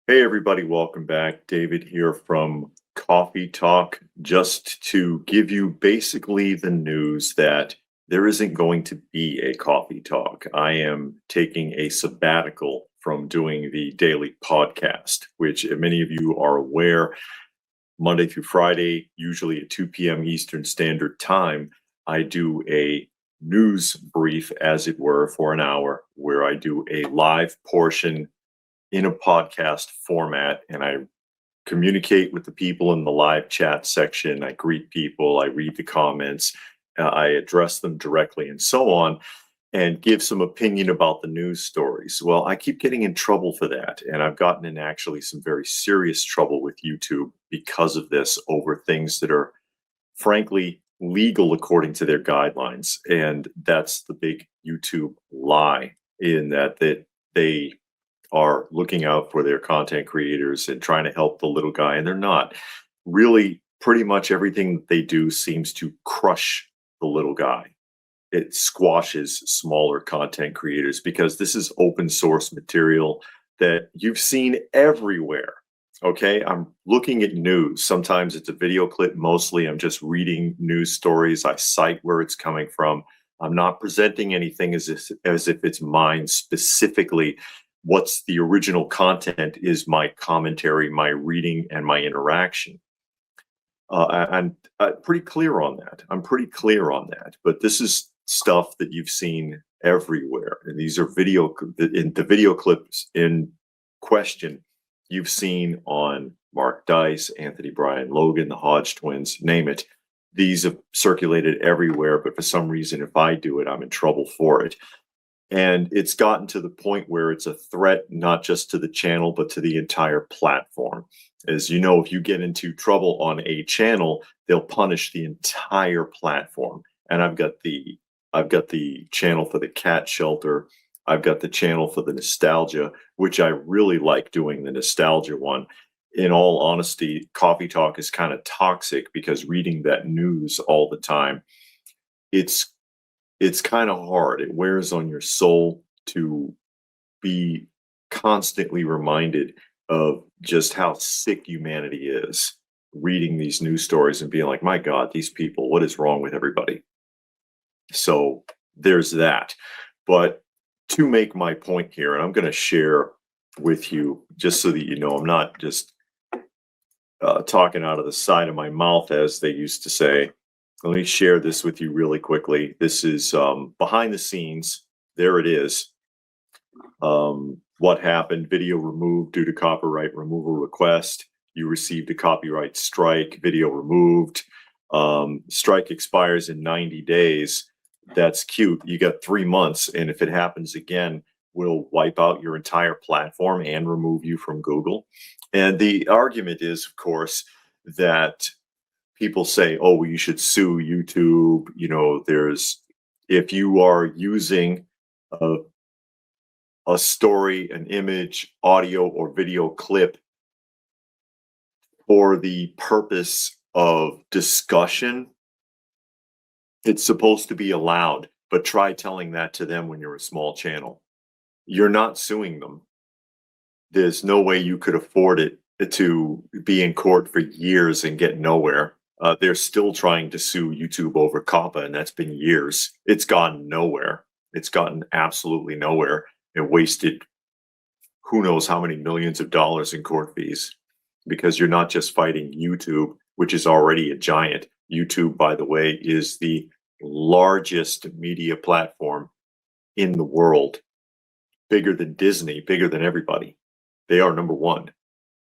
Hey everybody, welcome back. David here from Coffee Talk, just to give you basically the news that there isn't going to be a Coffee Talk. I am taking a sabbatical from doing the daily podcast, which many of you are aware, Monday through Friday, usually at 2 p.m. Eastern Standard Time, I do a news brief, as it were, for an hour, where I do a live portion in a podcast format, and I communicate with the people in the live chat section. I greet people, I read the comments, I address them directly, and so on, and give some opinion about the news stories. Well, I keep getting in trouble for that, and I've gotten in actually some very serious trouble with YouTube because of this, over things that are frankly legal according to their guidelines. And that's the big YouTube lie, in that they are looking out for their content creators and trying to help the little guy, and they're not. Really, pretty much everything that they do seems to crush the little guy. It squashes smaller content creators, because this is open source material that you've seen everywhere. Okay, I'm looking at news. Sometimes it's a video clip. Mostly I'm just reading news stories. I cite where it's coming from. I'm not presenting anything as if it's mine specifically. What's the original content is my commentary, my reading, and my interaction. I'm pretty clear on that. But this is stuff that you've seen everywhere. And these are the video clips in question you've seen on Mark Dice, Anthony Bryan Logan, the Hodge twins, name it. These have circulated everywhere, but for some reason, if I do it, I'm in trouble for it. And it's gotten to the point where it's a threat, not just to the channel, but to the entire platform. As you know, if you get into trouble on a channel, they'll punish the entire platform. And I've got the channel for the cat shelter. I've got the channel for the nostalgia, which I really like doing, the nostalgia one. In all honesty, Coffee Talk is kind of toxic, because reading that news all the time, it's kind of hard. It wears on your soul to be constantly reminded of just how sick humanity is, reading these news stories and being like, my God, these people, what is wrong with everybody? So there's that. But to make my point here, and I'm going to share with you, just so that you know, I'm not just talking out of the side of my mouth, as they used to say. Let me share this with you really quickly. This is behind the scenes. There it is. What happened? Video removed due to copyright removal request. You received a copyright strike. Video removed. Strike expires in 90 days. That's cute. You got 3 months. And if it happens again, we'll wipe out your entire platform and remove you from Google. And the argument is, of course, that people say, oh, well, you should sue YouTube. You know, if you are using a story, an image, audio, or video clip for the purpose of discussion, it's supposed to be allowed. But try telling that to them when you're a small channel. You're not suing them. There's no way you could afford it to be in court for years and get nowhere. They're still trying to sue YouTube over COPPA, and that's been years. It's gone nowhere. It's gotten absolutely nowhere, and wasted who knows how many millions of dollars in court fees, because you're not just fighting YouTube, which is already a giant. YouTube, by the way, is the largest media platform in the world, bigger than Disney, bigger than everybody. They are number one,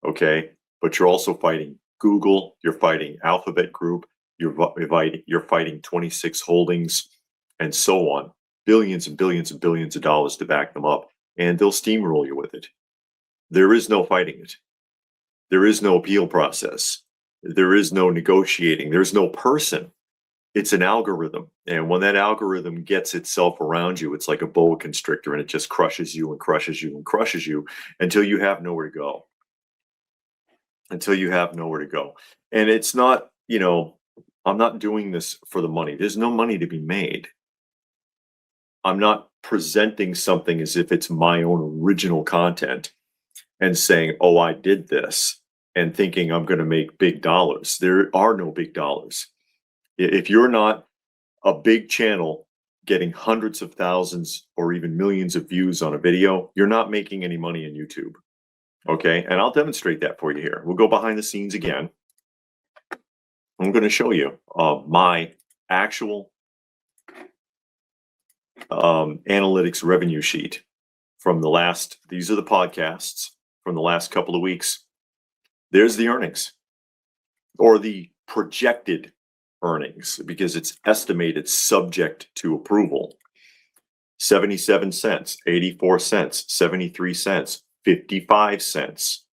okay? But you're also fighting Google, you're fighting Alphabet Group, you're fighting 26 Holdings, and so on. Billions and billions and billions of dollars to back them up, and they'll steamroll you with it. There is no fighting it. There is no appeal process. There is no negotiating. There's no person. It's an algorithm. And when that algorithm gets itself around you, it's like a boa constrictor, and it just crushes you and crushes you and crushes you until you have nowhere to go. And it's not, I'm not doing this for the money. There's no money to be made. I'm not presenting something as if it's my own original content. and saying, oh, I did this, and thinking I'm going to make big dollars. There are no big dollars. If you're not a big channel getting hundreds of thousands or even millions of views on a video, you're not making any money in YouTube. Okay, and I'll demonstrate that for you here. We'll go behind the scenes again. I'm going to show you my actual analytics revenue sheet from the last, these are the podcasts from the last couple of weeks. There's the earnings, or the projected earnings, because it's estimated subject to approval. 77 cents, 84 cents, 73 cents, 55 cents,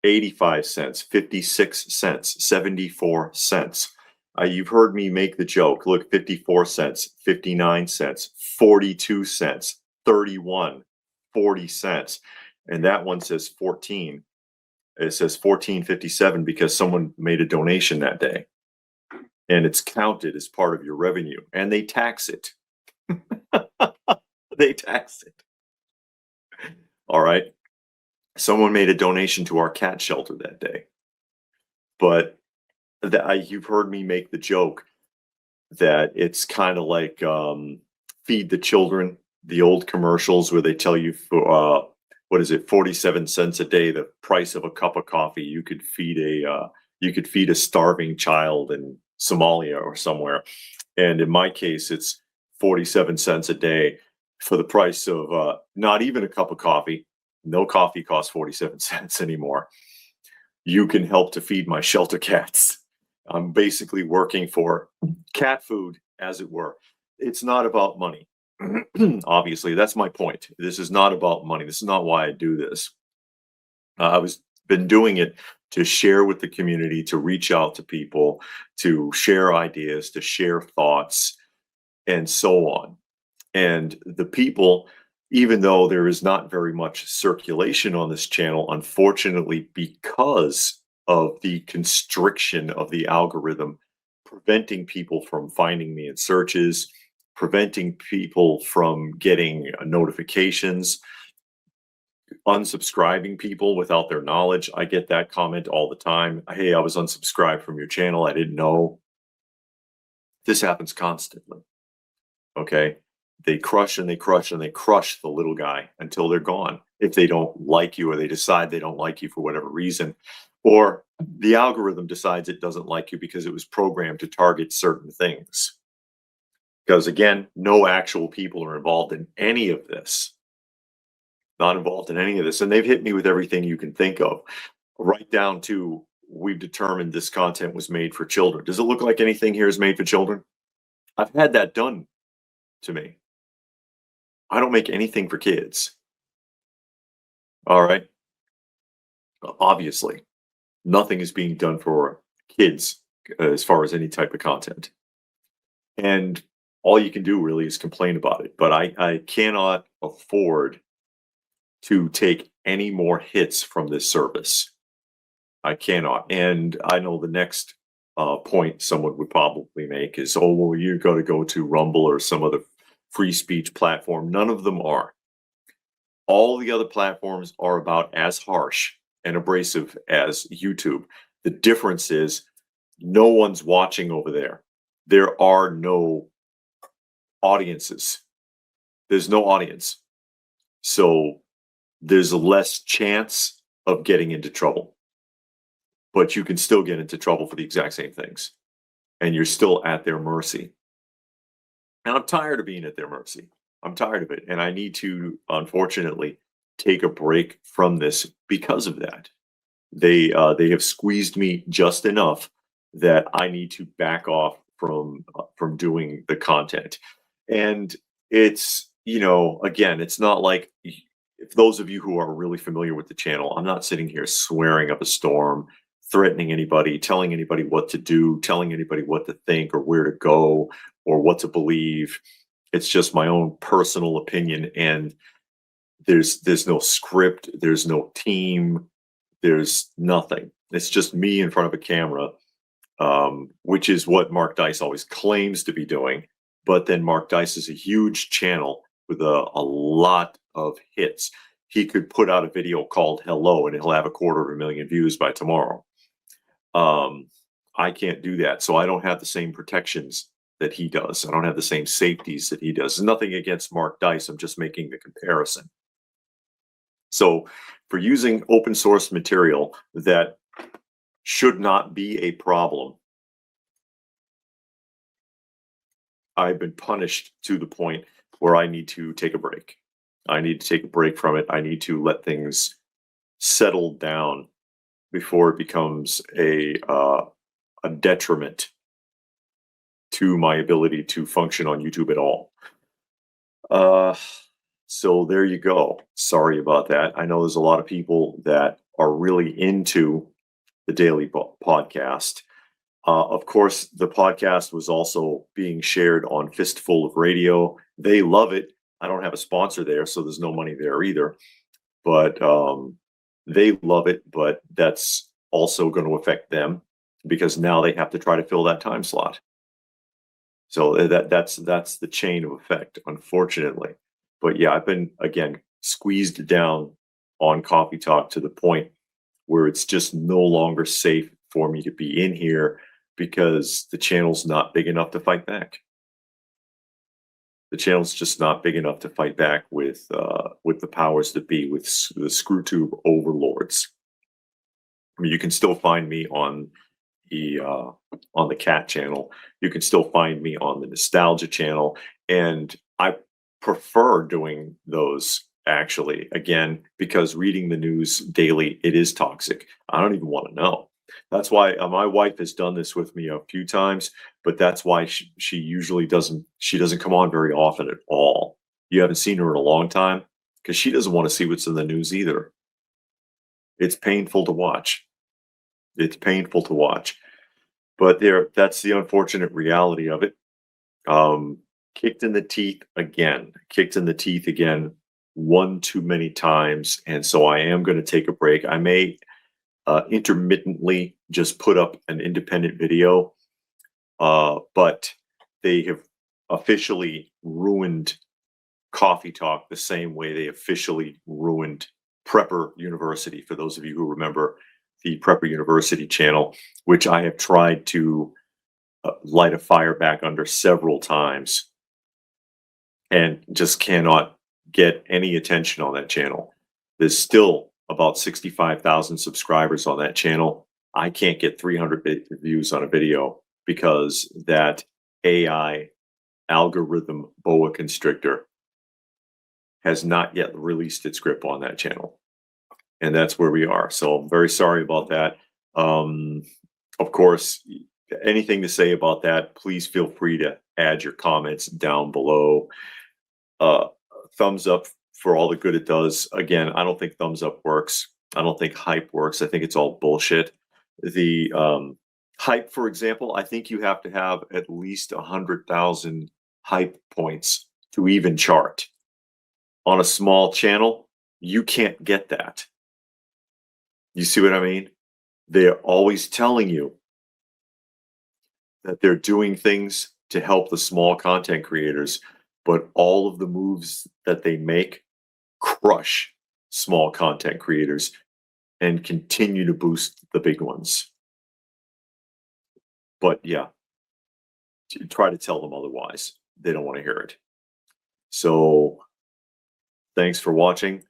85 cents, 56 cents, 74 cents. You've heard me make the joke. Look, 54 cents, 59 cents, 42 cents, 31, 40 cents. And that one says 14. It says 14.57 because someone made a donation that day. And it's counted as part of your revenue. And they tax it. They tax it. All right. Someone made a donation to our cat shelter that day. But you've heard me make the joke that it's kind of like Feed the Children, the old commercials where they tell you for what is it, 47 cents a day, the price of a cup of coffee, you could feed a starving child in Somalia or somewhere. And in my case, it's 47 cents a day for the price of not even a cup of coffee. No coffee costs 47 cents anymore. You can help to feed my shelter cats. I'm basically working for cat food, as it were. It's not about money. Obviously, that's my point. This is not about money. This is not why I do this. Been doing it to share with the community, to reach out to people, to share ideas, to share thoughts, and so on. And the people, even though there is not very much circulation on this channel, unfortunately, because of the constriction of the algorithm, preventing people from finding me in searches, preventing people from getting notifications, unsubscribing people without their knowledge. I get that comment all the time. Hey, I was unsubscribed from your channel. I didn't know. This happens constantly. Okay. They crush and they crush and they crush the little guy until they're gone. If they don't like you, or they decide they don't like you for whatever reason, or the algorithm decides it doesn't like you because it was programmed to target certain things. Because again, no actual people are involved in any of this. Not involved in any of this. And they've hit me with everything you can think of, right down to, we've determined this content was made for children. Does it look like anything here is made for children? I've had that done to me. I don't make anything for kids. All right. Obviously, nothing is being done for kids as far as any type of content. And all you can do really is complain about it. But I cannot afford to take any more hits from this service. I cannot. And I know the next point someone would probably make is, oh, well, you got to go to Rumble or some other free speech platform. None of them are. All the other platforms are about as harsh and abrasive as YouTube. The difference is no one's watching over there. There are no audiences. There's no audience. So there's less chance of getting into trouble. But you can still get into trouble for the exact same things. And you're still at their mercy. And I'm tired of being at their mercy. I'm tired of it. And I need to, unfortunately, take a break from this because of that. They have squeezed me just enough that I need to back off from doing the content. And it's, again, it's not like, if those of you who are really familiar with the channel, I'm not sitting here swearing up a storm, threatening anybody, telling anybody what to do, telling anybody what to think or where to go or what to believe. It's just my own personal opinion, and there's no script, there's no team, there's nothing. It's just me in front of a camera, which is what Mark Dice always claims to be doing. But then Mark Dice is a huge channel with a lot of hits. he could put out a video called Hello and he'll have 250,000 views by tomorrow. I can't do that. So I don't have the same protections that he does. I don't have the same safeties that he does. There's nothing against Mark Dice. I'm just making the comparison. So for using open source material that should not be a problem, I've been punished to the point where I need to take a break. I need to take a break from it. I need to let things settle down before it becomes a detriment to my ability to function on YouTube at all. So there you go. Sorry about that. I know there's a lot of people that are really into the daily podcast. Of course, the podcast was also being shared on Fistful of Radio. They love it. I don't have a sponsor there, so there's no money there either. But they love it, but that's also going to affect them because now they have to try to fill that time slot. So that's the chain of effect, unfortunately. But yeah, I've been, again, squeezed down on Coffee Talk to the point where it's just no longer safe for me to be in here because the channel's not big enough to fight back. The channel's just not big enough to fight back with the powers that be, with the ScrewTube overlords. I mean, you can still find me on the Cat channel. You can still find me on the Nostalgia channel, and I prefer doing those actually, again, because reading the news daily, it is toxic. I don't even want to know. That's why my wife has done this with me a few times, but that's why she usually doesn't come on very often at all. You haven't seen her in a long time because she doesn't want to see what's in the news either. It's painful to watch. It's painful to watch. But that's the unfortunate reality of it. Kicked in the teeth again, one too many times. And so I am going to take a break. I may intermittently just put up an independent video, but they have officially ruined Coffee Talk the same way they officially ruined Prepper University. For those of you who remember the Prepper University channel, which I have tried to light a fire back under several times and just cannot get any attention on that channel. There's still about 65,000 subscribers on that channel. I can't get 300 views on a video because that AI algorithm boa constrictor has not yet released its grip on that channel. And that's where we are. So I'm very sorry about that. Of course, anything to say about that, please feel free to add your comments down below. Thumbs up for all the good it does. Again, I don't think thumbs up works. I don't think hype works. I think it's all bullshit. The hype, for example, I think you have to have at least 100,000 hype points to even chart. On a small channel, you can't get that. You see what I mean? They're always telling you that they're doing things to help the small content creators, but all of the moves that they make crush small content creators and continue to boost the big ones. But yeah, try to tell them otherwise. They don't want to hear it. So thanks for watching,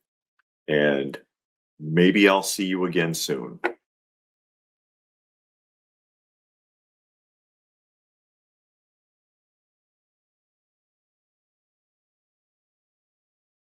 and maybe I'll see you again soon.